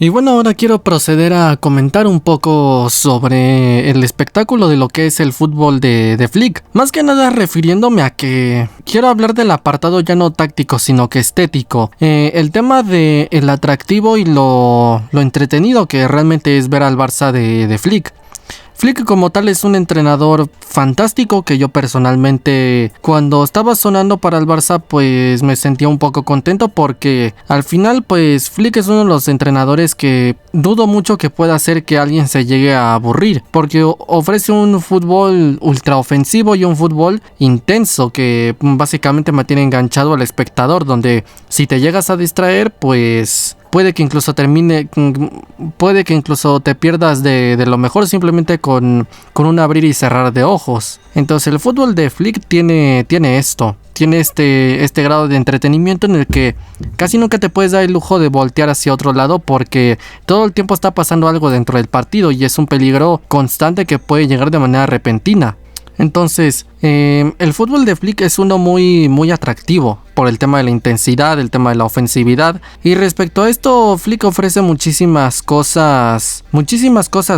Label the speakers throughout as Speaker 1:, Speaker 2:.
Speaker 1: Y bueno, ahora quiero proceder a comentar un poco sobre el espectáculo de lo que es el fútbol de Flick. Más que nada refiriéndome a que quiero hablar del apartado ya no táctico, sino que estético. El tema de el atractivo y lo entretenido que realmente es ver al Barça de Flick. Flick como tal es un entrenador fantástico que yo personalmente cuando estaba sonando para el Barça pues me sentía un poco contento porque al final pues Flick es uno de los entrenadores que dudo mucho que pueda hacer que alguien se llegue a aburrir porque ofrece un fútbol ultra ofensivo y un fútbol intenso que básicamente mantiene enganchado al espectador, donde si te llegas a distraer pues puede que incluso te pierdas de lo mejor simplemente con un abrir y cerrar de ojos. Entonces el fútbol de Flick tiene esto. Tiene este grado de entretenimiento en el que casi nunca te puedes dar el lujo de voltear hacia otro lado porque todo el tiempo está pasando algo dentro del partido y es un peligro constante que puede llegar de manera repentina. Entonces, el fútbol de Flick es uno muy, muy atractivo por el tema de la intensidad, el tema de la ofensividad. Y respecto a esto, Flick ofrece muchísimas cosas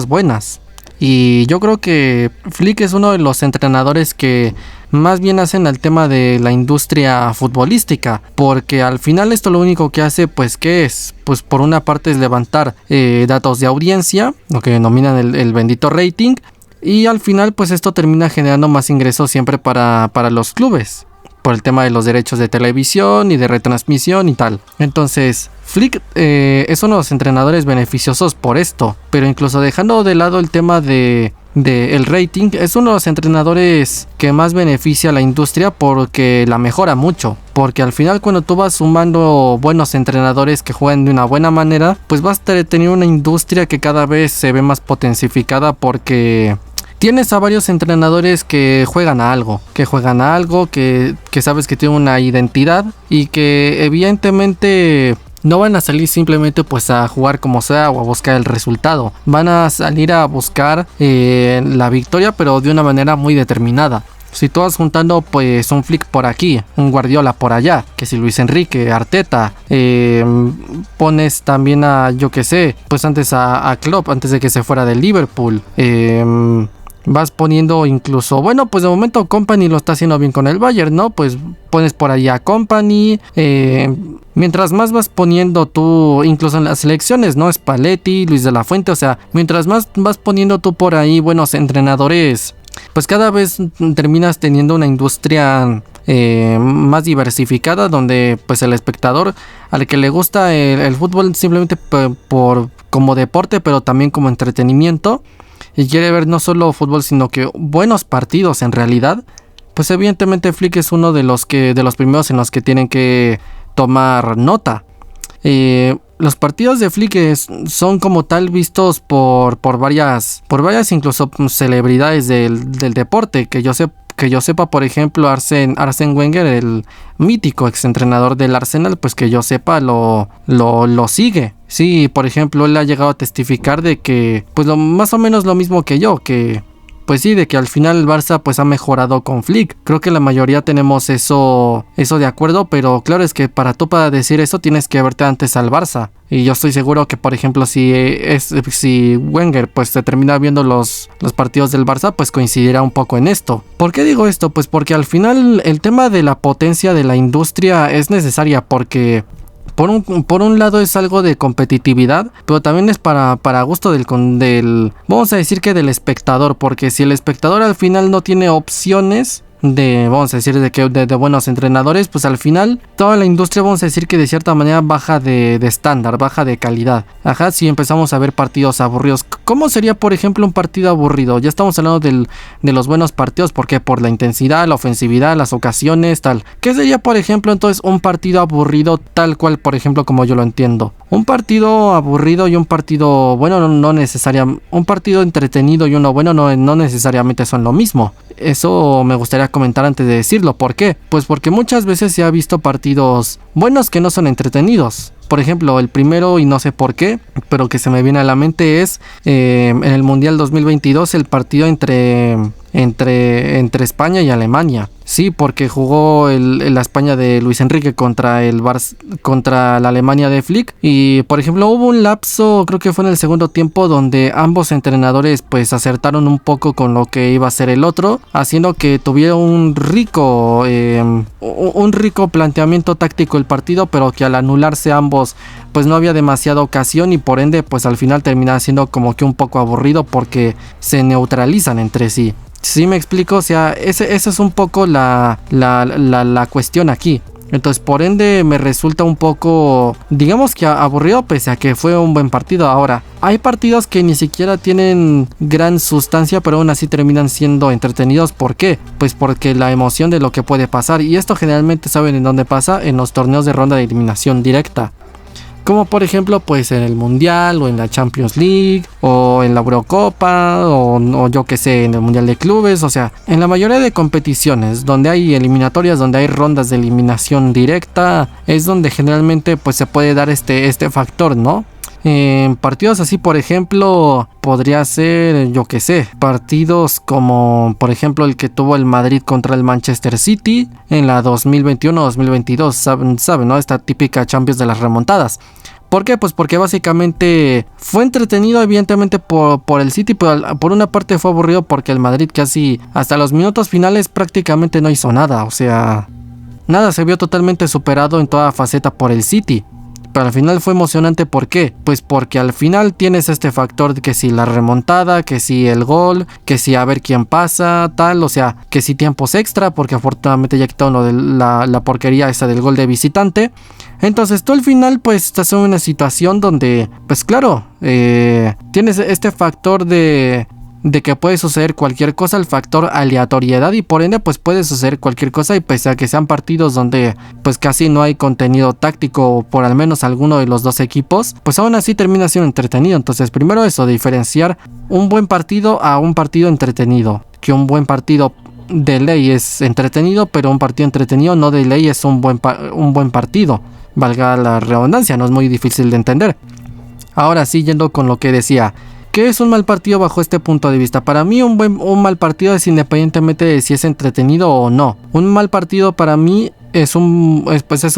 Speaker 1: buenas. Y yo creo que Flick es uno de los entrenadores que más bien hacen al tema de la industria futbolística, porque al final esto lo único que hace pues ¿qué es? Pues por una parte es levantar datos de audiencia, lo que denominan el bendito rating. Y al final pues esto termina generando más ingresos siempre para los clubes por el tema de los derechos de televisión y de retransmisión y tal. Entonces Flick es uno de los entrenadores beneficiosos por esto, pero incluso dejando de lado el tema de el rating, es uno de los entrenadores que más beneficia a la industria porque la mejora mucho, porque al final cuando tú vas sumando buenos entrenadores que juegan de una buena manera, pues vas a tener una industria que cada vez se ve más potencificada porque tienes a varios entrenadores que juegan a algo, que sabes que tienen una identidad y que evidentemente no van a salir simplemente pues a jugar como sea o a buscar el resultado. Van a salir a buscar la victoria, pero de una manera muy determinada. Si tú vas juntando pues un Flick por aquí, un Guardiola por allá, que si Luis Enrique, Arteta, pones también a yo que sé, pues antes a Klopp, antes de que se fuera del Liverpool, vas poniendo incluso, bueno, pues de momento Kompany lo está haciendo bien con el Bayern, ¿no? Pues pones por ahí a Kompany, mientras más vas poniendo tú, incluso en las selecciones, ¿no? Spalletti, Luis de la Fuente, o sea, mientras más vas poniendo tú por ahí buenos entrenadores, pues cada vez terminas teniendo una industria más diversificada, donde pues el espectador al que le gusta el fútbol simplemente por como deporte, pero también como entretenimiento, y quiere ver no solo fútbol sino que buenos partidos en realidad, pues evidentemente Flick es uno de los primeros en los que tienen que tomar nota. Los partidos de Flick son como tal vistos por varias incluso celebridades del deporte, que yo sepa, por ejemplo, Arsène Wenger, el mítico exentrenador del Arsenal, pues que yo sepa lo sigue. Sí, por ejemplo, él ha llegado a testificar de que pues más o menos lo mismo que yo, que pues sí, de que al final el Barça pues ha mejorado con Flick. Creo que la mayoría tenemos eso de acuerdo, pero claro, es que para decir eso tienes que verte antes al Barça. Y yo estoy seguro que, por ejemplo, si Wenger pues se termina viendo los partidos del Barça, pues coincidirá un poco en esto. ¿Por qué digo esto? Pues porque al final el tema de la potencia de la industria es necesaria, porque por un lado es algo de competitividad, pero también es para gusto del vamos a decir que del espectador, porque si el espectador al final no tiene opciones vamos a decir de buenos entrenadores, pues al final toda la industria, vamos a decir que de cierta manera baja de estándar, baja de calidad. Ajá, si empezamos a ver partidos aburridos, ¿cómo sería por ejemplo un partido aburrido? Ya estamos hablando de los buenos partidos, porque por la intensidad, la ofensividad, las ocasiones, tal. ¿Qué sería por ejemplo entonces un partido aburrido tal cual, por ejemplo, como yo lo entiendo? Un partido aburrido y un partido bueno no necesariamente, un partido entretenido y uno bueno no necesariamente son lo mismo. Eso me gustaría comentar antes de decirlo. ¿Por qué? Pues porque muchas veces se ha visto partidos buenos que no son entretenidos. Por ejemplo, el primero, y no sé por qué, pero que se me viene a la mente es en el Mundial 2022 el partido entre España y Alemania. Sí, porque jugó la España de Luis Enrique contra contra la Alemania de Flick. Y por ejemplo hubo un lapso, creo que fue en el segundo tiempo, donde ambos entrenadores pues acertaron un poco con lo que iba a ser el otro, haciendo que tuviera un rico planteamiento táctico el partido, pero que al anularse ambos pues no había demasiada ocasión y por ende pues al final terminaba siendo como que un poco aburrido porque se neutralizan entre sí. ¿Sí me explico? O sea, esa es un poco la cuestión aquí. Entonces, por ende, me resulta un poco, digamos que aburrido, pese a que fue un buen partido. Ahora, hay partidos que ni siquiera tienen gran sustancia, pero aún así terminan siendo entretenidos. ¿Por qué? Pues porque la emoción de lo que puede pasar. Y esto generalmente, ¿saben en dónde pasa? En los torneos de ronda de eliminación directa. Como por ejemplo pues en el Mundial o en la Champions League o en la Eurocopa o yo que sé, en el Mundial de Clubes. O sea, en la mayoría de competiciones donde hay eliminatorias, donde hay rondas de eliminación directa, es donde generalmente pues se puede dar este factor, ¿no? En partidos así, por ejemplo, podría ser, yo que sé, partidos como por ejemplo el que tuvo el Madrid contra el Manchester City en la 2021-2022, saben, ¿no? Esta típica Champions de las remontadas. ¿Por qué? Pues porque básicamente fue entretenido evidentemente por el City, pero por una parte fue aburrido porque el Madrid casi hasta los minutos finales prácticamente no hizo nada. O sea, nada, se vio totalmente superado en toda faceta por el City. Pero al final fue emocionante, ¿por qué? Pues porque al final tienes este factor de que si la remontada, que si el gol, que si a ver quién pasa, tal, o sea, que si tiempos extra, porque afortunadamente ya quitaron lo de la porquería esa del gol de visitante. Entonces tú al final pues estás en una situación donde, pues claro, tienes este factor de que puede suceder cualquier cosa, el factor aleatoriedad, y por ende pues puede suceder cualquier cosa, y pese a que sean partidos donde pues casi no hay contenido táctico por al menos alguno de los dos equipos, pues aún así termina siendo entretenido. Entonces primero eso, diferenciar un buen partido a un partido entretenido, que un buen partido de ley es entretenido, pero un partido entretenido no de ley es un buen partido, valga la redundancia, no es muy difícil de entender. Ahora sí, yendo con lo que decía, ¿qué es un mal partido bajo este punto de vista? Para mí un mal partido es independientemente de si es entretenido o no. Un mal partido para mí es un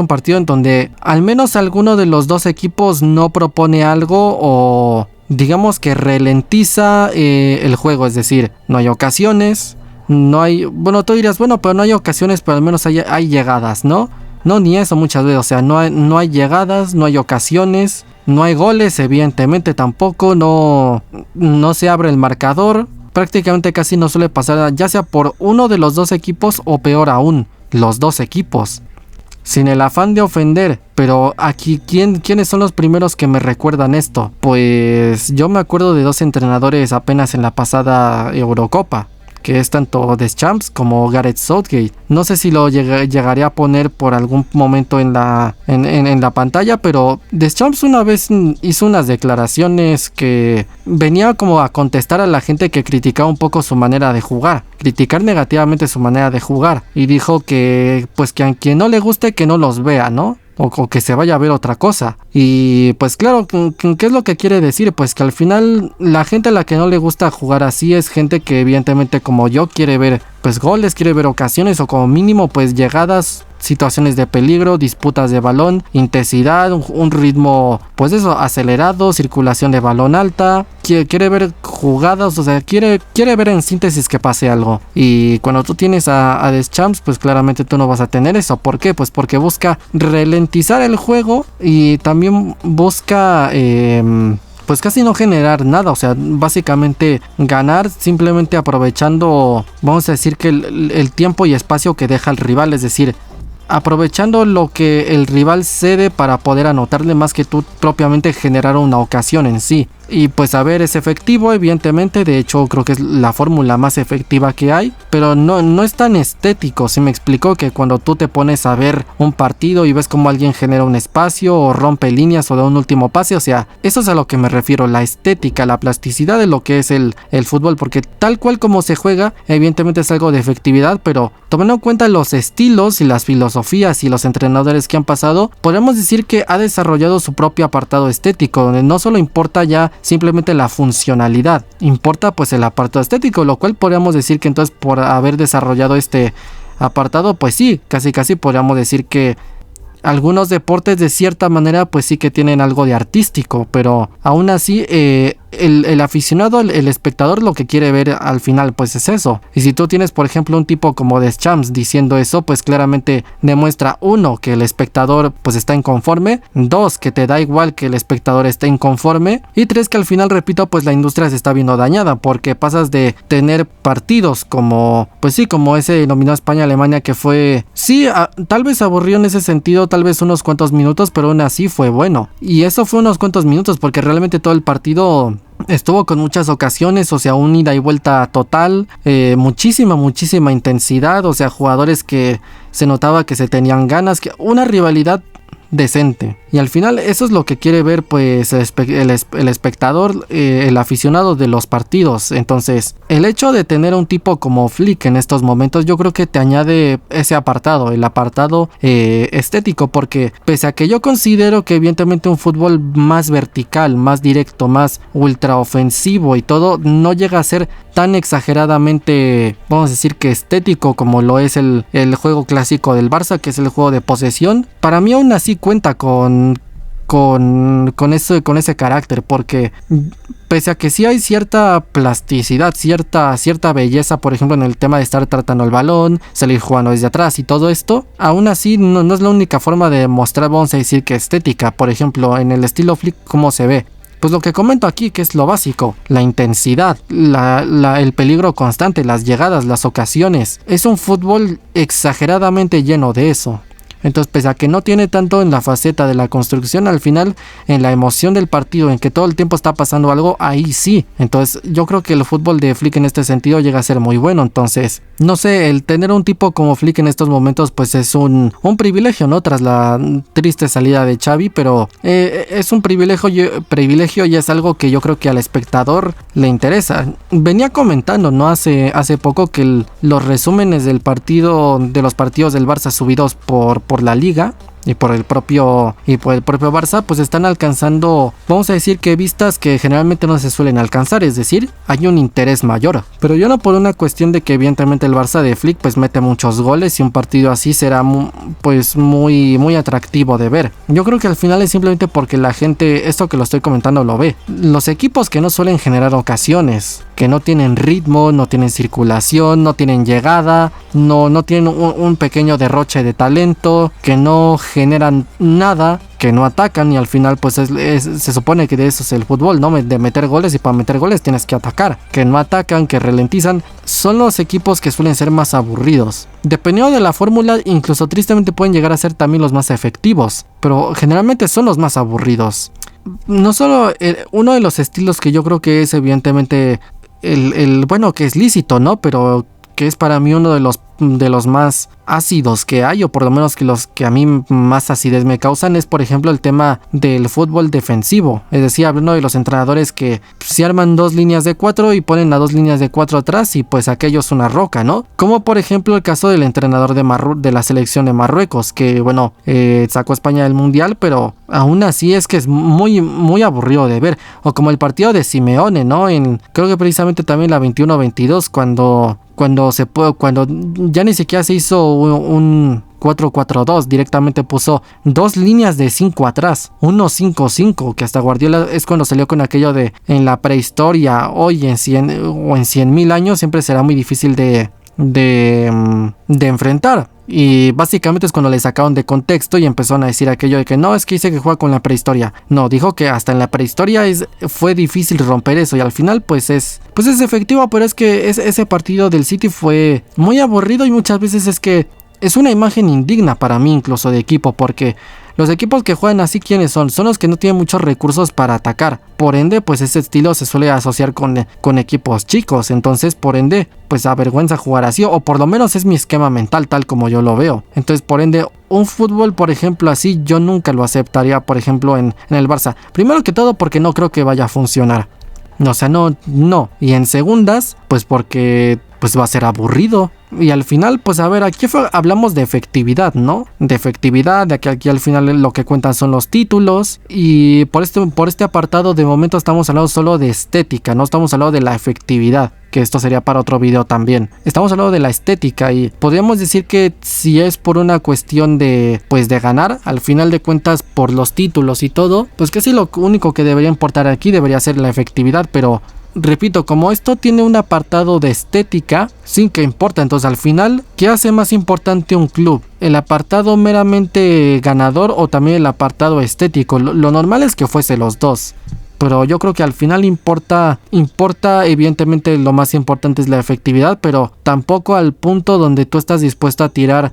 Speaker 1: partido en donde al menos alguno de los dos equipos no propone algo o digamos que ralentiza el juego. Es decir, no hay ocasiones, no hay... Bueno, tú dirías, bueno, pero no hay ocasiones, pero al menos hay llegadas, ¿no? No, ni eso muchas veces, o sea, no hay llegadas, no hay ocasiones, no hay goles, evidentemente tampoco, no se abre el marcador, prácticamente casi no suele pasar, ya sea por uno de los dos equipos o peor aún, los dos equipos. Sin el afán de ofender, pero aquí, ¿quiénes son los primeros que me recuerdan esto? Pues yo me acuerdo de dos entrenadores apenas en la pasada Eurocopa, que es tanto Deschamps como Gareth Southgate. No sé si lo llegaré a poner por algún momento en la pantalla, pero Deschamps una vez hizo unas declaraciones que venía como a contestar a la gente que criticaba un poco su manera de jugar, criticar negativamente su manera de jugar, y dijo que pues que a quien no le guste que no los vea, ¿no? O que se vaya a ver otra cosa. Y pues claro, ¿qué es lo que quiere decir? Pues que al final la gente a la que no le gusta jugar así es gente que evidentemente como yo quiere ver pues goles, quiere ver ocasiones o como mínimo pues llegadas, situaciones de peligro, disputas de balón, intensidad, un ritmo pues eso, acelerado, circulación de balón alta, quiere ver jugadas, o sea, quiere ver en síntesis que pase algo. Y cuando tú tienes a Deschamps, pues claramente tú no vas a tener eso. ¿Por qué? Pues porque busca ralentizar el juego y también busca pues casi no generar nada, o sea, básicamente ganar simplemente aprovechando, vamos a decir que el tiempo y espacio que deja el rival, es decir, aprovechando lo que el rival cede para poder anotarle más que tú propiamente generar una ocasión en sí. Y pues a ver, es efectivo evidentemente, de hecho creo que es la fórmula más efectiva que hay, pero no es tan estético. Si me explico, que cuando tú te pones a ver un partido y ves cómo alguien genera un espacio o rompe líneas o da un último pase, o sea, eso es a lo que me refiero, la estética, la plasticidad de lo que es el fútbol, porque tal cual como se juega, evidentemente es algo de efectividad, pero tomando en cuenta los estilos y las filosofías y los entrenadores que han pasado, podemos decir que ha desarrollado su propio apartado estético, donde no solo importa ya simplemente la funcionalidad, importa pues el apartado estético, lo cual podríamos decir que entonces por haber desarrollado este apartado, pues sí, casi podríamos decir que algunos deportes de cierta manera pues sí que tienen algo de artístico, pero aún así el aficionado, el espectador lo que quiere ver al final pues es eso. Y si tú tienes por ejemplo un tipo como Deschamps diciendo eso, pues claramente demuestra, uno, que el espectador pues está inconforme, dos, que te da igual que el espectador esté inconforme, y tres, que al final, repito, pues la industria se está viendo dañada, porque pasas de tener partidos como pues sí, como ese denominado España-Alemania, que fue sí, tal vez aburrió en ese sentido, tal vez unos cuantos minutos, pero aún así fue bueno. Y eso fue unos cuantos minutos porque realmente todo el partido estuvo con muchas ocasiones, o sea, un ida y vuelta total, muchísima intensidad, o sea, jugadores que se notaba que se tenían ganas, que una rivalidad decente. Y al final eso es lo que quiere ver pues el espectador, el aficionado de los partidos. Entonces el hecho de tener un tipo como Flick en estos momentos, yo creo que te añade ese apartado, el apartado estético, porque pese a que yo considero que evidentemente un fútbol más vertical, más directo, más ultra ofensivo y todo, no llega a ser tan exageradamente, vamos a decir, que estético como lo es el juego clásico del Barça, que es el juego de posesión. Para mí aún así cuenta con ese carácter, porque pese a que sí hay cierta plasticidad, cierta belleza, por ejemplo en el tema de estar tratando el balón, salir jugando desde atrás y todo esto, aún así no es la única forma de mostrar, vamos a decir, que estética. Por ejemplo en el estilo Flick, ¿cómo se ve? Pues lo que comento aquí, que es lo básico, la intensidad, el peligro constante, las llegadas, las ocasiones. Es un fútbol exageradamente lleno de eso. Entonces, pese a que no tiene tanto en la faceta de la construcción, al final, en la emoción del partido, en que todo el tiempo está pasando algo, ahí sí. Entonces, yo creo que el fútbol de Flick en este sentido llega a ser muy bueno. Entonces, no sé, el tener un tipo como Flick en estos momentos, pues es un privilegio, ¿no? Tras la triste salida de Xavi, pero es un privilegio y es algo que yo creo que al espectador le interesa. Venía comentando, ¿no? Hace poco que los resúmenes de los partidos del Barça subidos por la liga y por el propio Barça, pues están alcanzando, vamos a decir, que vistas que generalmente no se suelen alcanzar, es decir, hay un interés mayor, pero yo no por una cuestión de que evidentemente el Barça de Flick pues mete muchos goles y un partido así será pues muy atractivo de ver. Yo creo que al final es simplemente porque la gente, esto que lo estoy comentando, lo ve. Los equipos que no suelen generar ocasiones, que no tienen ritmo, no tienen circulación, no tienen llegada, no tienen un pequeño derroche de talento, que no generan nada, que no atacan, y al final pues se supone que de eso es el fútbol, ¿no? De meter goles, y para meter goles tienes que atacar. Que no atacan, que ralentizan, son los equipos que suelen ser más aburridos. Dependiendo de la fórmula, incluso tristemente pueden llegar a ser también los más efectivos, pero generalmente son los más aburridos. No solo uno de los estilos que yo creo que es evidentemente bueno, que es lícito, ¿no? Pero que es para mí uno de los más ácidos que hay, o por lo menos que los que a mí más acidez me causan, es por ejemplo el tema del fútbol defensivo. Es decir, hablando de los entrenadores que se arman 2 líneas de 4 y ponen a 2 líneas de 4 atrás, y pues aquello es una roca, ¿no? Como por ejemplo el caso del entrenador de la selección de Marruecos, que bueno, sacó a España del mundial, pero aún así es que es muy aburrido de ver. O como el partido de Simeone, ¿no? Creo que precisamente también la 21-22, cuando ya ni siquiera se hizo un 4-4-2, directamente puso 2 líneas de 5 atrás, 1-5-5, que hasta Guardiola es cuando salió con aquello de en la prehistoria, hoy en 100.000 años siempre será muy difícil de enfrentar. Y básicamente es cuando le sacaron de contexto y empezaron a decir aquello de que no, es que dice que juega con la prehistoria. No, dijo que hasta en la prehistoria fue difícil romper eso, y al final pues es efectivo, pero es que ese partido del City fue muy aburrido, y muchas veces es que es una imagen indigna para mí incluso de equipo, porque los equipos que juegan así, ¿quiénes son? Son los que no tienen muchos recursos para atacar. Por ende, pues ese estilo se suele asociar con equipos chicos. Entonces, por ende, pues avergüenza jugar así, o por lo menos es mi esquema mental tal como yo lo veo. Entonces, por ende, un fútbol, por ejemplo, así yo nunca lo aceptaría, por ejemplo, en el Barça. Primero que todo porque no creo que vaya a funcionar. O sea, no. Y en segundas, pues porque pues va a ser aburrido. Y al final, pues a ver, aquí hablamos de efectividad, ¿no? De efectividad, de que aquí al final lo que cuentan son los títulos. Y por este apartado de momento estamos hablando solo de estética, no estamos hablando de la efectividad, que esto sería para otro video también. Estamos hablando de la estética y podríamos decir que si es por una cuestión de, pues de ganar, al final de cuentas por los títulos y todo, pues que sí, lo único que debería importar aquí debería ser la efectividad, pero repito, como esto tiene un apartado de estética, sin que importa, entonces al final, ¿qué hace más importante un club? ¿El apartado meramente ganador o también el apartado estético? Lo normal es que fuese los dos, pero yo creo que al final importa, evidentemente lo más importante es la efectividad, pero tampoco al punto donde tú estás dispuesto a tirar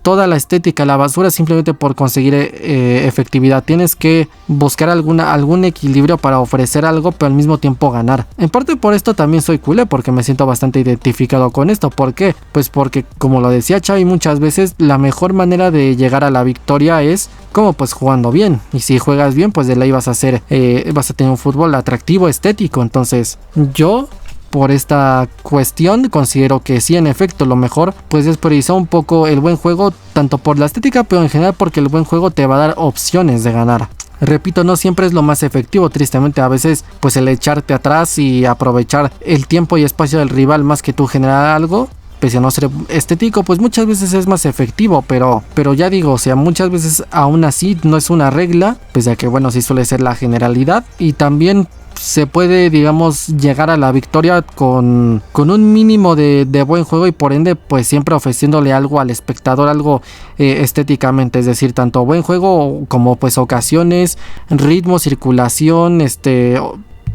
Speaker 1: toda la estética a la basura simplemente por conseguir efectividad. Tienes que buscar algún equilibrio para ofrecer algo, pero al mismo tiempo ganar. En parte por esto también soy culé, porque me siento bastante identificado con esto. ¿Por qué? Pues porque, como lo decía Xavi muchas veces, la mejor manera de llegar a la victoria es como pues jugando bien. Y si juegas bien, pues de ley vas a tener un fútbol atractivo, estético. Entonces yo, por esta cuestión, considero que sí, en efecto, lo mejor pues es priorizar un poco el buen juego, tanto por la estética, pero en general porque el buen juego te va a dar opciones de ganar. Repito, no siempre es lo más efectivo, tristemente a veces pues el echarte atrás y aprovechar el tiempo y espacio del rival más que tú generar algo, pese a no ser estético, pues muchas veces es más efectivo, pero ya digo, o sea, muchas veces aún así no es una regla, pese a que bueno, sí suele ser la generalidad. Y también se puede, digamos, llegar a la victoria con un mínimo de buen juego y por ende pues siempre ofreciéndole algo al espectador, algo estéticamente, es decir, tanto buen juego como pues ocasiones, ritmo, circulación,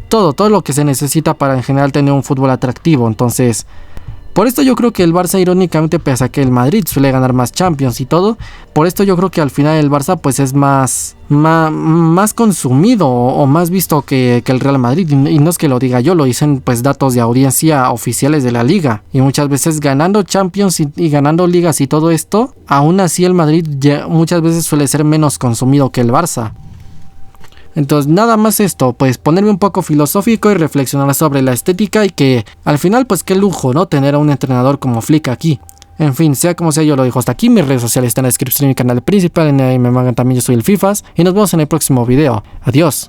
Speaker 1: todo lo que se necesita para en general tener un fútbol atractivo. Entonces, por esto yo creo que el Barça, irónicamente, pese a que el Madrid suele ganar más Champions y todo, por esto yo creo que al final el Barça pues es más consumido o más visto que el Real Madrid. Y no es que lo diga yo, lo dicen pues datos de audiencia oficiales de la liga. Y muchas veces ganando Champions y ganando ligas y todo esto, aún así el Madrid muchas veces suele ser menos consumido que el Barça. Entonces nada más esto, pues ponerme un poco filosófico y reflexionar sobre la estética, y que al final pues qué lujo, ¿no? Tener a un entrenador como Flick aquí. En fin, sea como sea, yo lo dejo hasta aquí. Mis redes sociales están en la descripción de mi canal principal, en ahí me mangan también, yo soy el Fifas, y nos vemos en el próximo video. Adiós.